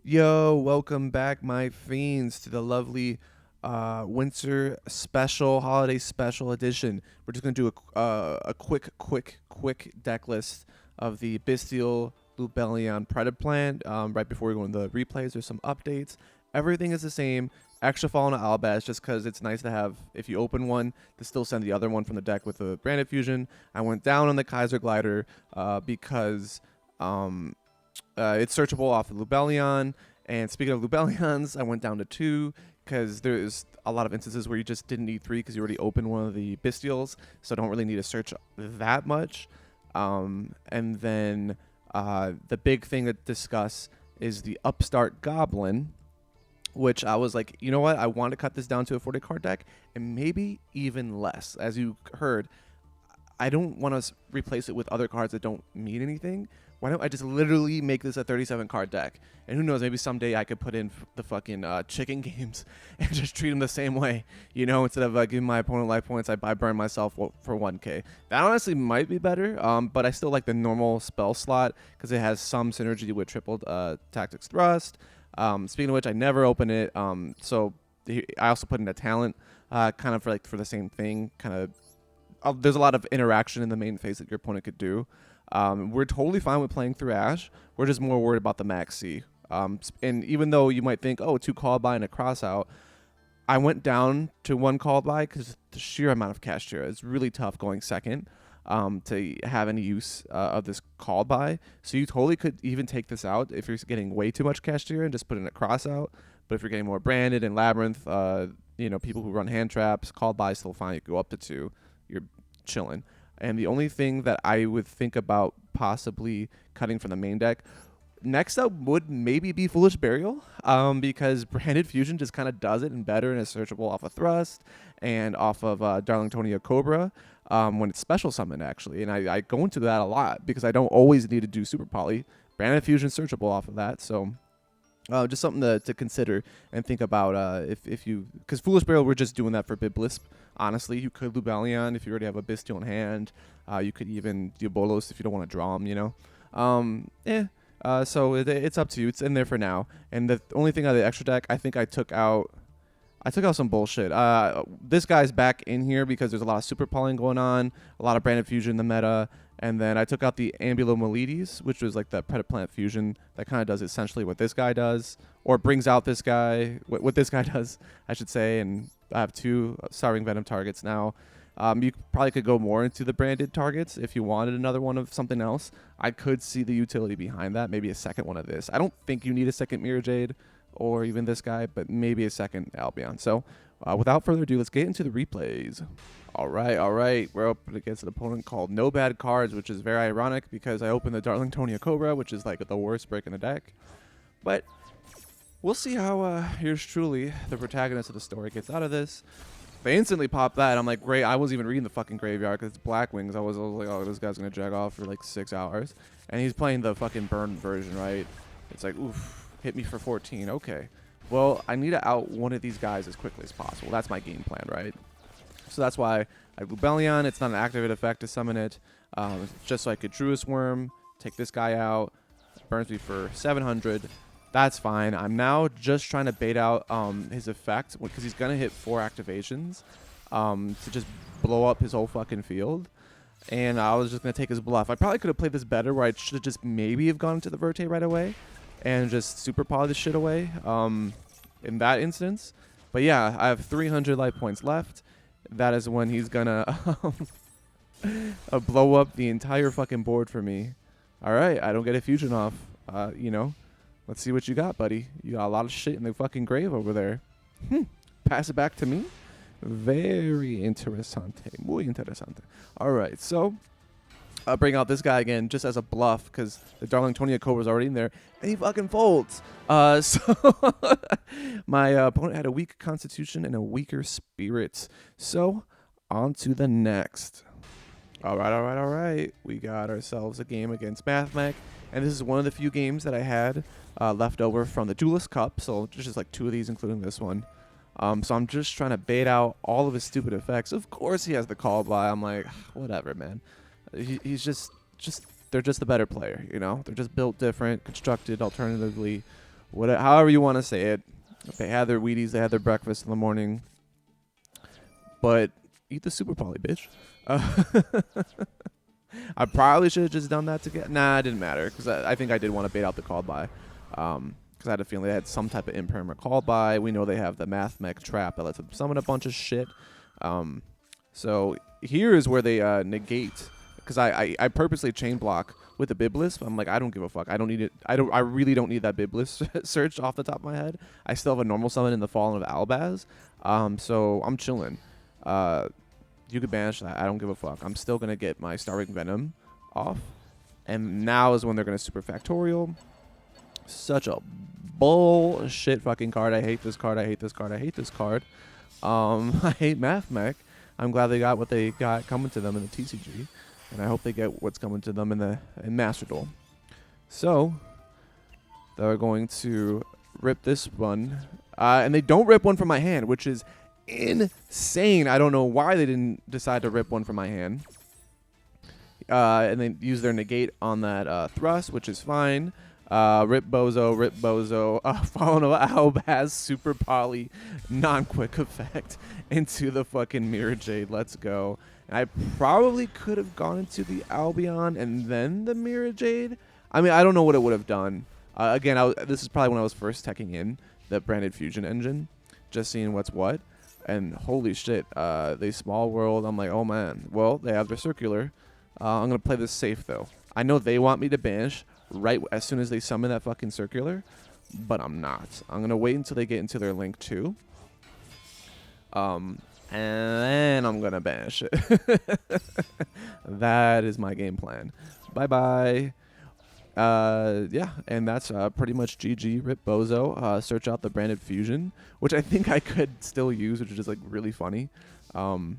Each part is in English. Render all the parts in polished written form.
Yo, welcome back, my fiends, to the lovely winter special, holiday special edition. We're just gonna do a quick deck list of the Bystial Lubellion Predaplant. Right before we go into the replays, there's some updates. Everything is the same. Extra fall into Albaz just because it's nice to have, if you open one, to still send the other one from the deck with the Branded Fusion. I went down on the Kaiser Glider because it's searchable off of Lubellion. And speaking of Lubellions, I went down to 2 because there's a lot of instances where you just didn't need 3 because you already opened one of the Bystials. So I don't really need to search that much. And then the big thing to discuss is the Upstart Goblin, which I was like, you know what? I want to cut this down to a 40 card deck and maybe even less. As you heard, I don't want to replace it with other cards that don't mean anything. Why don't I just literally make this a 37 card deck? And who knows, maybe someday I could put in the fucking chicken games and just treat them the same way. You know, instead of giving my opponent life points, I burn myself for 1k. That honestly might be better, but I still like the normal spell slot because it has some synergy with tripled Tactics Thrust. Speaking of which, I never open it. So I also put in a talent kind of for the same thing, kind of. There's a lot of interaction in the main phase that your opponent could do. We're totally fine with playing through Ash. We're just more worried about the Max C. And even though you might think, oh, 2 call by and a cross out, I went down to 1 call by because the sheer amount of cash here is really tough going second to have any use of this call by. So you totally could even take this out if you're getting way too much cash here and just put in a cross out. But if you're getting more branded and labyrinth, people who run hand traps, call by still fine. You can go up to 2. You're chilling. And the only thing that I would think about possibly cutting from the main deck next up would maybe be Foolish Burial, because Branded Fusion just kind of does it and better and is searchable off of Thrust and off of Darlingtonia Cobra when it's special summoned, actually. And I go into that a lot because I don't always need to do Super Poly. Branded Fusion searchable off of that, so just something to consider and think about if you, because Foolish Burial, we're just doing that for Biblisp. Honestly, you could Lubellion if you already have a Bystial in hand. You could even do Bolos if you don't want to draw them, you know. So it's up to you. It's in there for now. And the only thing out of the extra deck, I think I took out some bullshit. This guy's back in here because there's a lot of super pulling going on, a lot of Branded Fusion in the meta, and then I took out the Ambulomelides, which was like the Predaplant fusion that kind of does essentially what this guy does, or brings out this guy, what this guy does, I should say, and I have 2 Starving Venom targets now. You probably could go more into the branded targets if you wanted another one of something else. I could see the utility behind that, maybe a second one of this. I don't think you need a second Mirror Jade or even this guy, but maybe a second Albion. So without further ado, let's get into the replays. All right. We're up against an opponent called No Bad Cards, which is very ironic because I opened the Darlingtonia Cobra, which is like the worst break in the deck. But we'll see how yours truly, the protagonist of the story, gets out of this. They instantly popped that. I'm like, great. I wasn't even reading the fucking graveyard because it's Blackwings. I was like, oh, this guy's going to drag off for like 6 hours. And he's playing the fucking burn version, right? It's like, oof, hit me for 14. Okay. Well, I need to out one of these guys as quickly as possible. That's my game plan, right? So that's why I Lubellion. It's not an activate effect to summon it. Just so I could Druid's Worm, take this guy out. Burns me for 700. That's fine. I'm now just trying to bait out his effect because he's going to hit 4 activations to just blow up his whole fucking field. And I was just going to take his bluff. I probably could have played this better where I should have just maybe have gone into the Verte right away and just super poly this shit away in that instance. But yeah, I have 300 life points left. That is when he's going to blow up the entire fucking board for me. All right, I don't get a fusion off, Let's see what you got, buddy. You got a lot of shit in the fucking grave over there. Pass it back to me. Very interesante. Muy interesante. All right, so I'll bring out this guy again just as a bluff because the Darlingtonia Cobra's already in there, and he fucking folds. So my opponent had a weak constitution and a weaker spirit. So on to the next. All right. We got ourselves a game against Mathmech, and this is one of the few games that I had left over from the Duelist Cup, so just like 2 of these, including this one. So I'm just trying to bait out all of his stupid effects. Of course he has the call by. I'm like, whatever, man. He's just they're just the better player, you know? They're just built different, constructed alternatively, however you want to say it. They had their Wheaties, they had their breakfast in the morning. But eat the Super Poly, bitch. I probably should have just done that to get... Nah, it didn't matter, because I think I did want to bait out the call by. Because I had a feeling they had some type of imperma call by. We know they have the Mathmech trap that lets them summon a bunch of shit. So here is where they negate... Because I purposely chain block with the Biblis. I'm like, I don't give a fuck. I don't need it. I really don't need that Biblis search off the top of my head. I still have a normal summon in the Fallen of Albaz. So I'm chilling. You could banish that. I don't give a fuck. I'm still going to get my Starring Venom off. And now is when they're going to Super Factorial. Such a bullshit fucking card. I hate this card. I hate this card. I hate this card. I hate Mathmech. I'm glad they got what they got coming to them in the TCG. And I hope they get what's coming to them in Master Duel. So, they're going to rip this one. And they don't rip one from my hand, which is insane. I don't know why they didn't decide to rip one from my hand. And they use their negate on that thrust, which is fine. Rip Bozo, Fallen of Albaz, Super Poly, non-quick effect into the fucking Mirror Jade. Let's go. And I probably could have gone into the Albion and then the Mirror Jade. I mean, I don't know what it would have done. Again, this is probably when I was first teching in the branded fusion engine, just seeing what's what. And holy shit, they small world. I'm like, oh man. Well, they have their circular. I'm going to play this safe though. I know they want me to banish right as soon as they summon that fucking circular, but I'm not. I'm going to wait until they get into their Link 2. And then I'm going to banish it. That is my game plan. Bye-bye. Yeah, and that's pretty much GG. Rip Bozo. Search out the branded fusion, which I think I could still use, which is just like really funny. And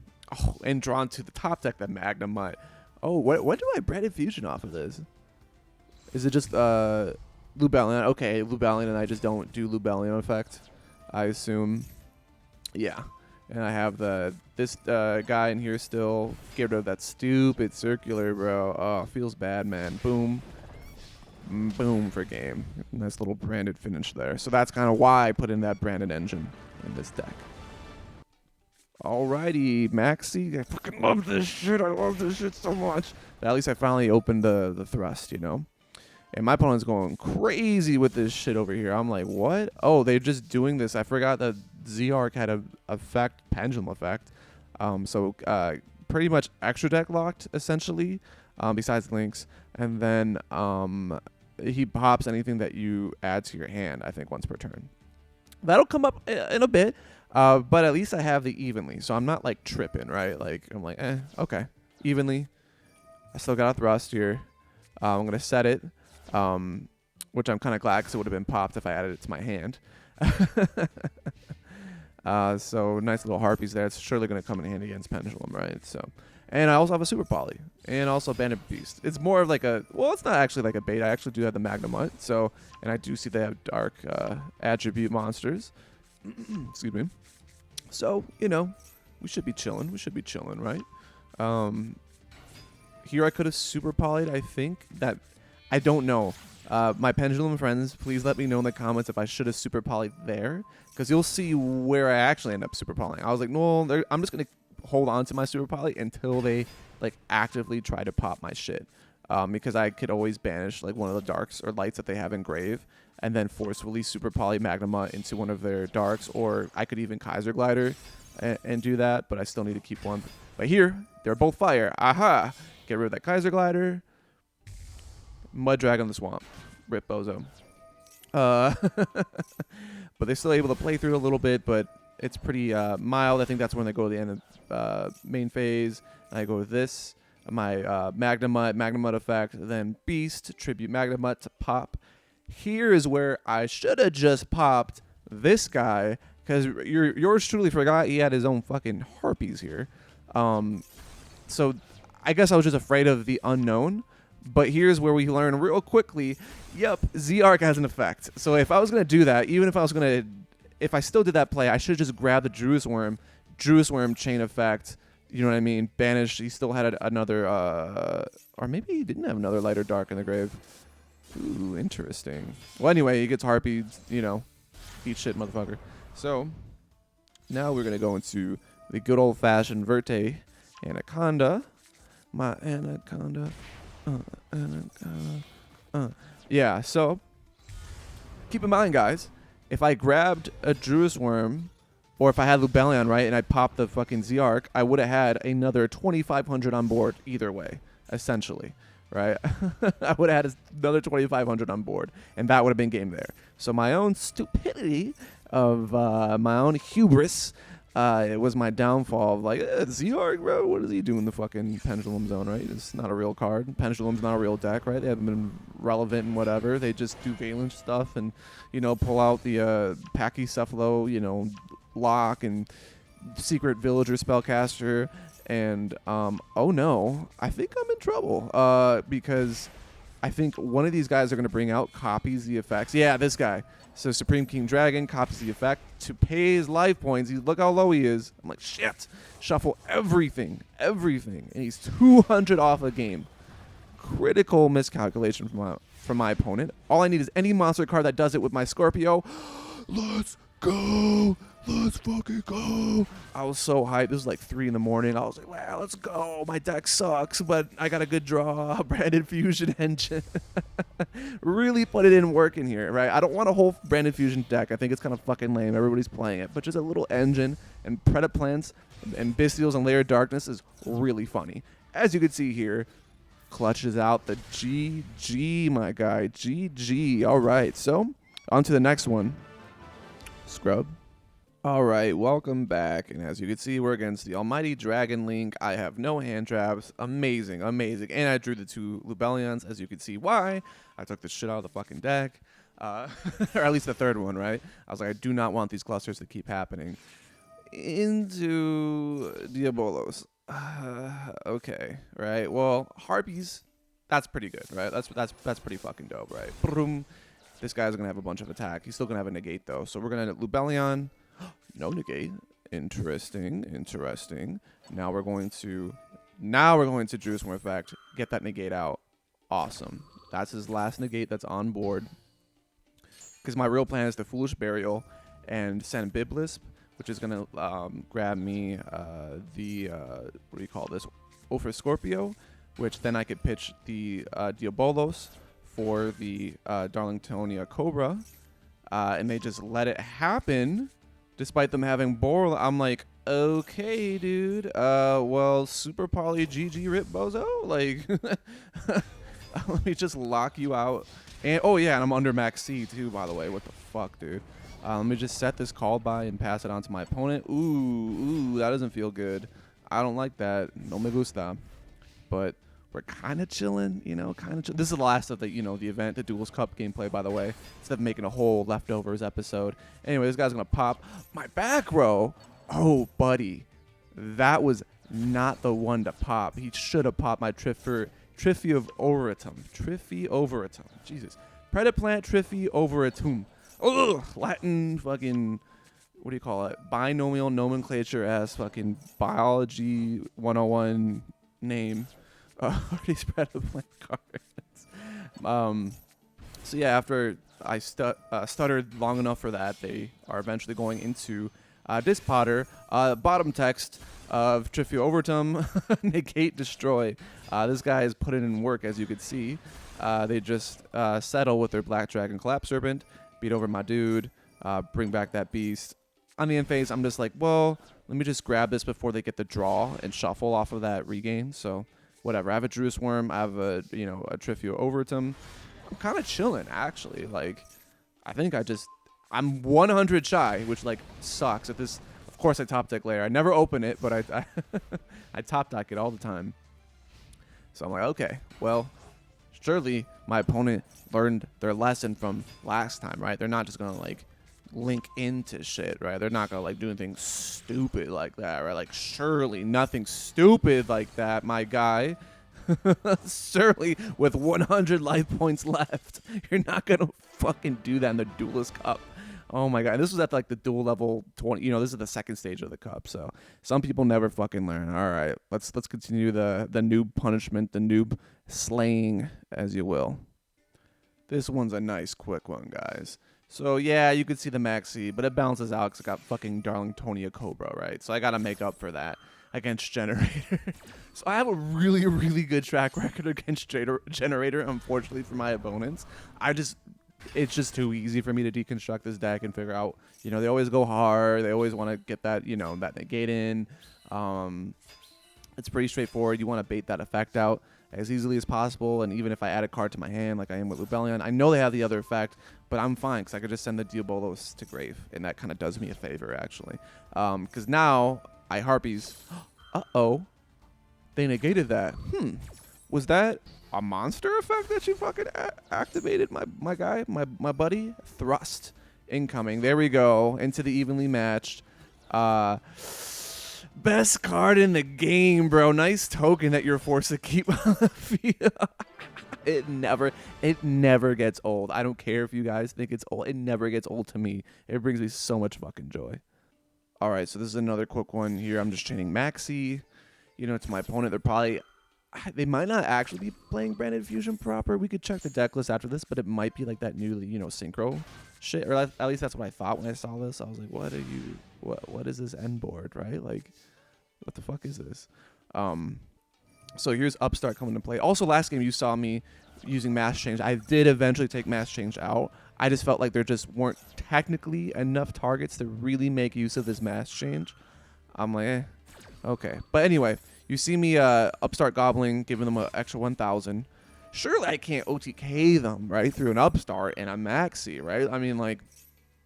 drawn to the top deck, the Magnemite. Oh, what do I branded fusion off of this? Is it just Lubellion? Okay, Lubellion, and I just don't do Lubellion effect, I assume. Yeah. And I have this guy in here still. Get rid of that stupid circular, bro. Oh, feels bad, man. Boom. Boom for game. Nice little branded finish there. So that's kind of why I put in that branded engine in this deck. Alrighty, Maxi. I fucking love this shit. I love this shit so much. But at least I finally opened the thrust, you know? And my opponent's going crazy with this shit over here. I'm like, what? Oh, they're just doing this. I forgot that Z-Arc had a effect, Pendulum effect. So pretty much extra deck locked, essentially, besides links. And then he pops anything that you add to your hand, I think, once per turn. That'll come up in a bit, but at least I have the evenly. So I'm not, like, tripping, right? Like, I'm like, okay, evenly. I still got a thrust here. I'm going to set it. Which I'm kind of glad because it would have been popped if I added it to my hand. So nice little harpies there. It's surely going to come in handy against Pendulum, right? So, and I also have a Super Poly and also a Bandit Beast. It's more of like a, well, it's not actually like a bait. I actually do have the Magnemite. So, and I do see they have dark attribute monsters. Excuse me. So, you know, we should be chilling. We should be chilling, right? Here I could have Super Poly'd, I think. That, I don't know. My Pendulum friends, please let me know in the comments if I should have Super Poly'd there. Because you'll see where I actually end up Super Polying. I was like, no, I'm just going to hold on to my Super Poly until they like actively try to pop my shit. Because I could always banish like one of the darks or lights that they have engraved. And then forcefully Super Poly Magnemite into one of their darks. Or I could even Kaiser Glider and do that. But I still need to keep one. But here, they're both fire. Aha! Get rid of that Kaiser Glider. Mud Dragon the Swamp. Rip Bozo. But they're still able to play through a little bit, but it's pretty mild. I think that's when they go to the end of main phase. I go with this. My Magnemite effect, then Beast, Tribute Magnemite to pop. Here is where I should have just popped this guy, because yours truly forgot he had his own fucking harpies here. So I guess I was just afraid of the unknown. But here's where we learn real quickly, yep, Z-Arc has an effect. So if I was going to do that, even if I still did that play, I should just grab the Druis Worm chain effect, you know what I mean, banish. He still had another, or maybe he didn't have another light or dark in the grave. Ooh, interesting. Well, anyway, he gets harpy, you know, eat shit, motherfucker. So now we're gonna go into the good old fashioned Verte Anaconda. My Anaconda. Anaconda. Yeah, so keep in mind, guys, if I grabbed a Druis Worm, or if I had Lubellion, right, and I popped the fucking Z-Arc, I would have had another 2,500 on board either way, essentially, right? I would have had another 2,500 on board, and that would have been game there. So my own stupidity of my own hubris, it was my downfall of like, Z-Arc, bro, what does he do in the fucking Pendulum zone, right? It's not a real card. Pendulum's not a real deck, right? They haven't been relevant and whatever. They just do Valence stuff and, you know, pull out the Pachycephalo, you know, lock and secret villager spellcaster. And, oh no, I think I'm in trouble because I think one of these guys are going to bring out copies the effects. Yeah, this guy. So Supreme King Dragon copies the effect to pay his life points. Look how low he is. I'm like, shit. Shuffle everything. And he's 200 off a game. Critical miscalculation from my opponent. All I need is any monster card that does it with my Scorpio. Let's go. Let's fucking go. I was so hyped. This was like 3 in the morning. I was like, wow, let's go. My deck sucks, but I got a good draw. Branded Fusion engine. Really put it in work in here, right? I don't want a whole Branded Fusion deck. I think it's kind of fucking lame. Everybody's playing it. But just a little engine and Predaplants and Bystials and Lair Darkness is really funny. As you can see here, clutches out the GG, my guy. GG. All right. So, on to the next one. Scrub. All right, welcome back. And as you can see, we're against the almighty Dragon Link. I have no hand traps. Amazing. And I drew the 2 Lubellions. As you can see why. I took the shit out of the fucking deck. Or at least the third one, right? I was like, I do not want these clusters to keep happening. Into Diabolos. Okay, right. Well, Harpies, that's pretty good, right? That's pretty fucking dope, right? Boom. This guy's going to have a bunch of attack. He's still going to have a negate, though. So we're going to Lubellion. No negate. Interesting. Now we're going to Druis Worm effect. Get that negate out. Awesome. That's his last negate that's on board. Because my real plan is the Foolish Burial and send Biblisp, which is going to grab me the, what do you call this? Ophir Scorpio, which then I could pitch the Diabolos for the Darlingtonia Cobra. And they just let it happen. Despite them having Boral, I'm like, okay, dude. Well, Super Poly GG Rip Bozo. Like, let me just lock you out. And oh yeah, and I'm under max C too, by the way. What the fuck, dude? Let me just set this call by and pass it on to my opponent. Ooh, that doesn't feel good. I don't like that. No me gusta. But we're kind of chilling, you know, This is the last of the, you know, the event, the Duels Cup gameplay, by the way, instead of making a whole leftovers episode. Anyway, this guy's going to pop my back row. Oh, buddy. That was not the one to pop. He should have popped my Triffiovertum. Jesus. Predaplant Triffiovertum. Ugh, Latin fucking, what do you call it? Binomial nomenclature as fucking biology 101 name. Already spread a blank cards. So yeah, after I stuttered long enough for that, they are eventually going into this Potter. Bottom text of Triffiovertum, negate, destroy. This guy is putting in work, as you can see. They just settle with their Black Dragon Collapse Serpent, beat over my dude, bring back that beast. On the end phase, I'm just like, well, let me just grab this before they get the draw and shuffle off of that regain. So whatever. I have a Druis Worm. I have a, you know, a Triffiovertum. I'm kind of chilling, actually. Like, I think I'm 100 shy, which, like, sucks. At this, of course, I top deck Lair. I never open it, but I top deck it all the time. So I'm like, okay, well, surely my opponent learned their lesson from last time, right? They're not just going to, like, link into shit, right? They're not going to, like, do anything stupid like that, right? Like, surely nothing stupid like that, my guy. Surely with 100 life points left, you're not going to fucking do that in the Duelist Cup. Oh my god, this was at like the dual level 20. You know, this is the second stage of the cup, so some people never fucking learn. All right, let's continue the noob punishment, the noob slaying, as you will. This one's a nice quick one, guys. So yeah, you could see the maxi, but it balances out because I got fucking Darlingtonia Cobra, right? So I gotta make up for that against Generaider. So I have a really, really good track record against Generaider, unfortunately for my opponents. It's just too easy for me to deconstruct this deck and figure out, you know, they always go hard. They always want to get that, you know, that negate in. It's pretty straightforward. You want to bait that effect out as easily as possible. And even if I add a card to my hand, like I am with Lubellion, I know they have the other effect, but I'm fine because I could just send the Diabolos to Grave. And that kind of does me a favor, actually. Because now I Harpies. Uh-oh. They negated that. Was that a monster effect that you fucking activated, my guy, my buddy? Thrust incoming. There we go. Into the evenly matched. Best card in the game, bro. Nice token that you're forced to keep on the field. It never gets old. I don't care if you guys think it's old. It never gets old to me. It brings me so much fucking joy. All right, so this is another quick one here. I'm just chaining Maxi. You know, to my opponent, they might not actually be playing Branded Fusion proper. We could check the deck list after this, but it might be like that newly, you know, synchro shit. Or at least that's what I thought when I saw this. I was like, what is this end board, right? Like, what the fuck is this? So here's Upstart coming to play. Also, last game you saw me using Mass Change. I did eventually take Mass Change out. I just felt like there just weren't technically enough targets to really make use of this Mass Change. I'm like, okay. But anyway, you see me Upstart Gobbling, giving them an extra 1,000. Surely I can't OTK them, right, through an Upstart and a Maxi, right? I mean, like,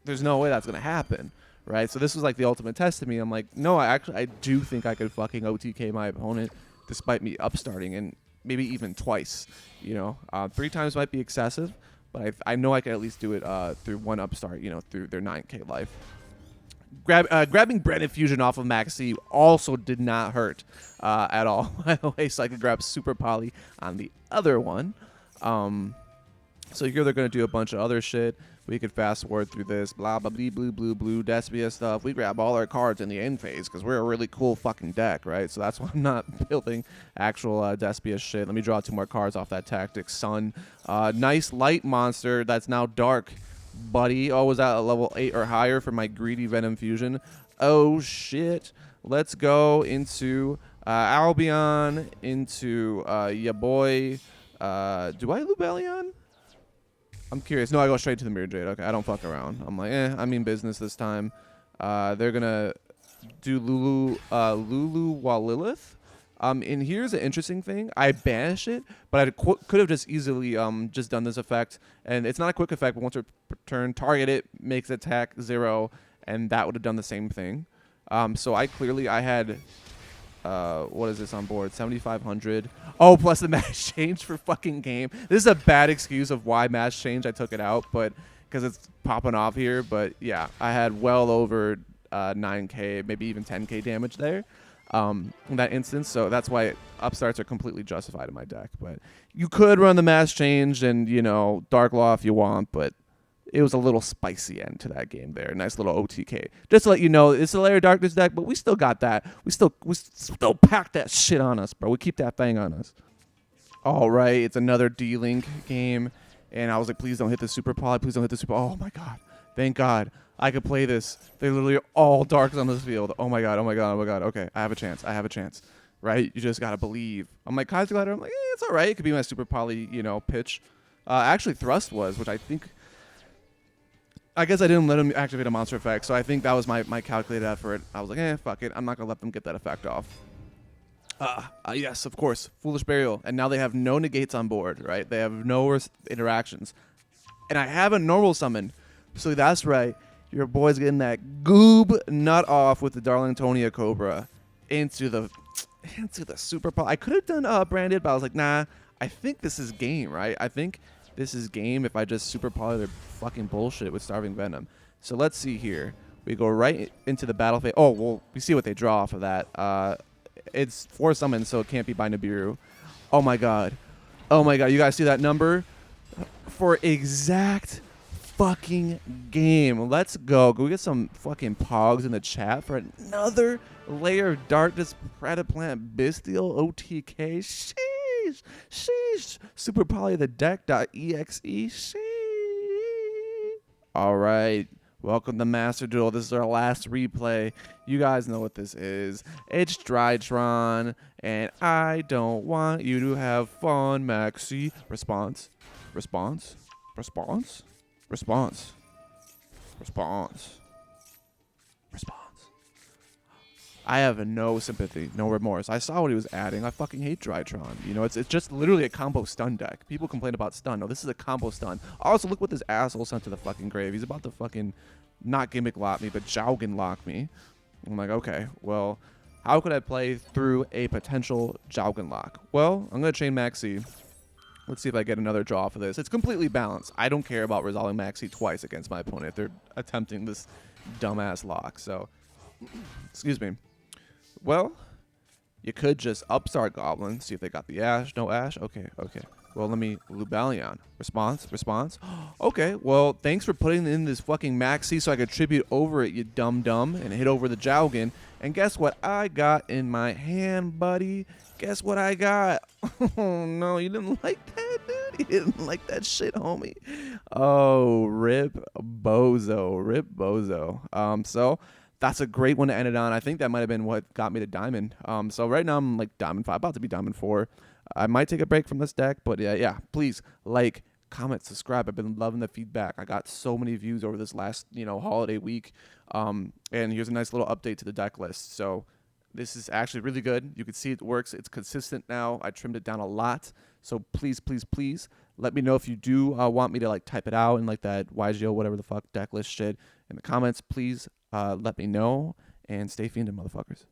there's no way that's going to happen, right? So this was like the ultimate test to me. I'm like, no, I do think I could fucking OTK my opponent despite me Upstarting, and maybe even twice, you know. 3 times might be excessive, but I know I can at least do it through one Upstart, you know, through their 9k life. Grabbing Branded Fusion off of Maxi also did not hurt at all, by the way, so I could grab Super Poly on the other one. So here they're going to do a bunch of other shit. We could fast forward through this, blah, blah, blah, blue, blue, blue, Despia stuff. We grab all our cards in the end phase because we're a really cool fucking deck, right? So that's why I'm not building actual Despia shit. Let me draw 2 more cards off that tactic. Sun. Nice light monster that's now dark, buddy. Oh, was that a level 8 or higher for my greedy Venom Fusion? Oh, shit. Let's go into Albion, into ya boy. Do I Lubellion? I'm curious. No, I go straight to the Mirror Jade. Okay, I don't fuck around. I'm like, I mean business this time. They're gonna do Lulu while Lilith. And here's an interesting thing. I banish it, but I could have just easily just done this effect. And it's not a quick effect, but once per turn, target it, makes attack 0, and that would have done the same thing. So I had what is this on board? 7,500. Oh, plus the Mass Change for fucking game. This is a bad excuse of why Mass Change I took it out, but because it's popping off here. But yeah, I had well over 9k, maybe even 10k damage there in that instance. So that's why Upstarts are completely justified in my deck. But you could run the Mass Change and, you know, Dark Law if you want, but it was a little spicy end to that game there. Nice little OTK. Just to let you know, it's a Lair Darkness deck, but we still got that. We still pack that shit on us, bro. We keep that thing on us. All right, it's another D-Link game, and I was like, please don't hit the Super Poly. Please don't hit the Super. Oh my god, thank God I could play this. They're literally all darks on this field. Oh my god, oh my god, oh my god. Okay, I have a chance. I have a chance. Right? You just gotta believe. I'm like Kaiser Glider. I'm like, it's all right. It could be my Super Poly, you know, pitch. Actually, Thrust was, which I guess I didn't let him activate a monster effect, so I think that was my calculated effort. I was like, fuck it. I'm not going to let them get that effect off. Yes, of course. Foolish Burial. And now they have no negates on board, right? They have no interactions. And I have a normal summon. So that's right. Your boy's getting that goob nut off with the Darlingtonia Cobra into the Super Poly. I could have done Branded, but I was like, nah, I think this is game, right? I think this is game if I just Super Poly their fucking bullshit with Starving Venom. So let's see here. We go right into the battle phase. Oh, well, we see what they draw off of that. It's 4 summons, so it can't be by Nibiru. Oh, my God. Oh, my God. You guys see that number? For exact fucking game. Let's go. Can we get some fucking pogs in the chat for another Lair of Darkness Predaplant Bystial OTK? Sheesh. Sheesh. Super Poly the deck.exe. Sheesh. All right. Welcome to Master Duel. This is our last replay. You guys know what this is. It's Drytron, and I don't want you to have fun, Maxi. Response. Response. Response. Response. Response. Response. I have no sympathy, no remorse. I saw what he was adding. I fucking hate Drytron. You know, it's just literally a combo stun deck. People complain about stun. No, this is a combo stun. Also, look what this asshole sent to the fucking grave. He's about to fucking not gimmick lock me, but Jowgen lock me. I'm like, okay, well, how could I play through a potential Jowgen lock? Well, I'm going to chain Maxi. Let's see if I get another draw for this. It's completely balanced. I don't care about resolving Maxi twice against my opponent if they're attempting this dumbass lock. So, excuse me. Well, you could just upstart Goblin, see if they got the Ash. No Ash? Okay, okay. Well, let me Lubellion. Response, response. Okay, well, thanks for putting in this fucking Maxi so I could tribute over it, you dumb, and hit over the Jowgen. And guess what I got in my hand, buddy? Guess what I got? Oh, no, you didn't like that, dude? You didn't like that shit, homie. Oh, rip bozo. Rip bozo. So that's a great one to end it on. I think that might have been what got me to Diamond. So right now I'm like Diamond 5, about to be Diamond 4. I might take a break from this deck, but yeah, please like, comment, subscribe. I've been loving the feedback. I got so many views over this last, holiday week. And here's a nice little update to the deck list. So this is actually really good. You can see it works. It's consistent now. I trimmed it down a lot. So please, please, please let me know if you do want me to like type it out and like that YGO, whatever the fuck deck list shit in the comments. Please let me know and stay fiending, motherfuckers.